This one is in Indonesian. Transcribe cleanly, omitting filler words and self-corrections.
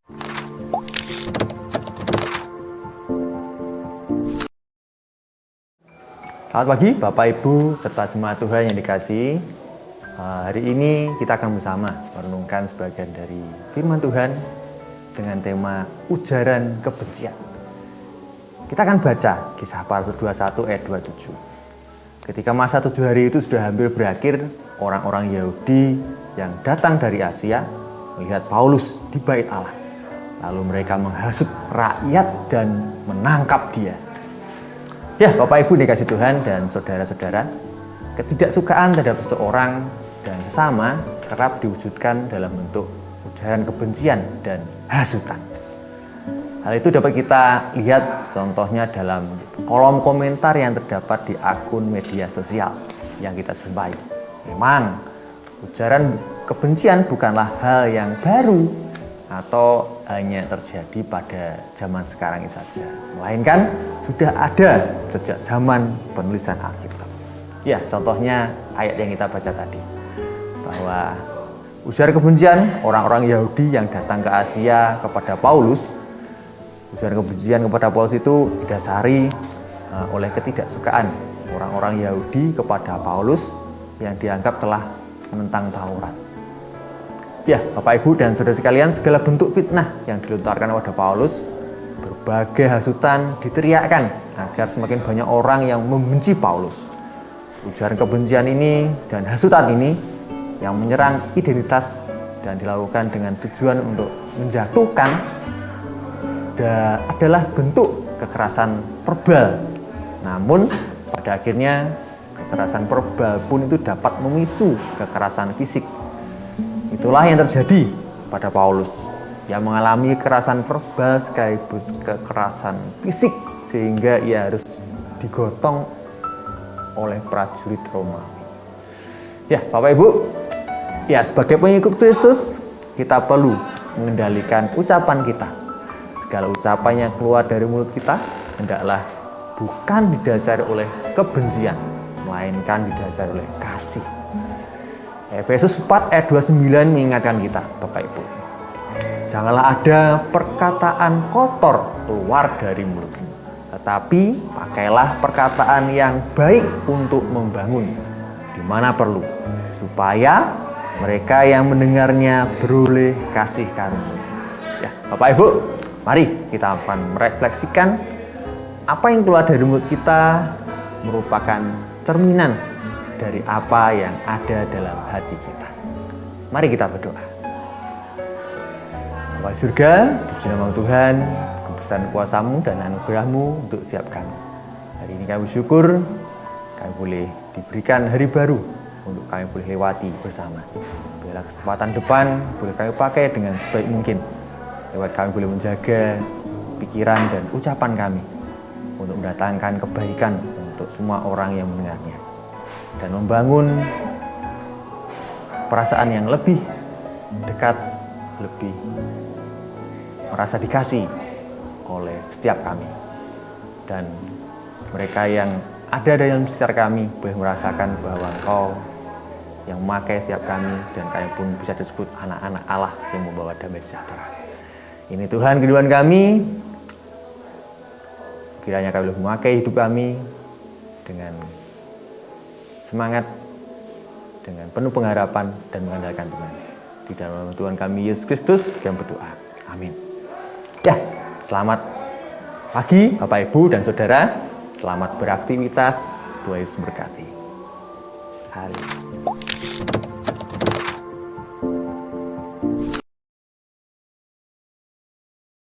Selamat pagi Bapak Ibu serta jemaat Tuhan yang dikasihi. Hari ini kita akan bersama merenungkan sebagian dari firman Tuhan dengan tema ujaran kebencian. Kita akan baca Kisah Para Rasul 21 ayat 27. Ketika masa 7 hari itu sudah hampir berakhir, orang-orang Yahudi yang datang dari Asia melihat Paulus di bait Allah. Lalu mereka menghasut rakyat dan menangkap dia. Ya, Bapak Ibu dikasih Tuhan dan saudara-saudara, ketidaksukaan terhadap seseorang dan sesama kerap diwujudkan dalam bentuk ujaran kebencian dan hasutan. Hal itu dapat kita lihat contohnya dalam kolom komentar yang terdapat di akun media sosial yang kita jumpai. Memang ujaran kebencian bukanlah hal yang baru atau hanya terjadi pada zaman sekarang ini saja, melainkan sudah ada sejak zaman penulisan Alkitab. Ya, contohnya ayat yang kita baca tadi, bahwa ujaran kebencian orang-orang Yahudi yang datang ke Asia kepada Paulus, ujaran kebencian kepada Paulus itu didasari oleh ketidaksukaan orang-orang Yahudi kepada Paulus yang dianggap telah menentang Taurat. Ya, Bapak Ibu dan saudara sekalian, segala bentuk fitnah yang dilontarkan kepada Paulus, berbagai hasutan diteriakkan agar semakin banyak orang yang membenci Paulus. Ujaran kebencian ini dan hasutan ini yang menyerang identitas dan dilakukan dengan tujuan untuk menjatuhkan adalah bentuk kekerasan verbal. Namun pada akhirnya kekerasan verbal pun itu dapat memicu kekerasan fisik. Itulah yang terjadi pada Paulus yang mengalami kekerasan verbal sekaligus kekerasan fisik sehingga ia harus digotong oleh prajurit Romawi. Ya, Bapak Ibu, ya sebagai pengikut Kristus kita perlu mengendalikan ucapan kita. Segala ucapan yang keluar dari mulut kita hendaklah bukan didasari oleh kebencian, melainkan didasari oleh kasih. Efesus 4 ayat 29 mengingatkan kita, Bapak Ibu. Janganlah ada perkataan kotor keluar dari mulutmu, tetapi pakailah perkataan yang baik untuk membangun di mana perlu, supaya mereka yang mendengarnya beroleh kasih karunia. Ya, Bapak Ibu, mari kita akan merefleksikan apa yang keluar dari mulut kita merupakan cerminan dari apa yang ada dalam hati kita. Mari kita berdoa. Bapa surga, puji nama Tuhan, kebesaran kuasa-Mu dan anugerah-Mu untuk setiap kami. Hari ini kami bersyukur kami boleh diberikan hari baru untuk kami boleh lewati bersama. Biarlah kesempatan depan boleh kami pakai dengan sebaik mungkin. Lewat kami boleh menjaga pikiran dan ucapan kami untuk mendatangkan kebaikan untuk semua orang yang mendengarnya dan membangun perasaan yang lebih dekat, lebih merasa dikasih oleh setiap kami, dan mereka yang ada dalam sekitar kami boleh merasakan bahwa Engkau yang memakai setiap kami dan kami pun bisa disebut anak-anak Allah yang membawa damai sejahtera. Ini Tuhan kehidupan kami, kiranya kami boleh memakai hidup kami dengan semangat, dengan penuh pengharapan dan mengandalkan Tuhan. Di dalam nama Tuhan kami Yesus Kristus kami berdoa. Amin. Ya, selamat pagi Bapak Ibu dan Saudara. Selamat beraktivitas. Tuhan Yesus memberkati. Haleluya.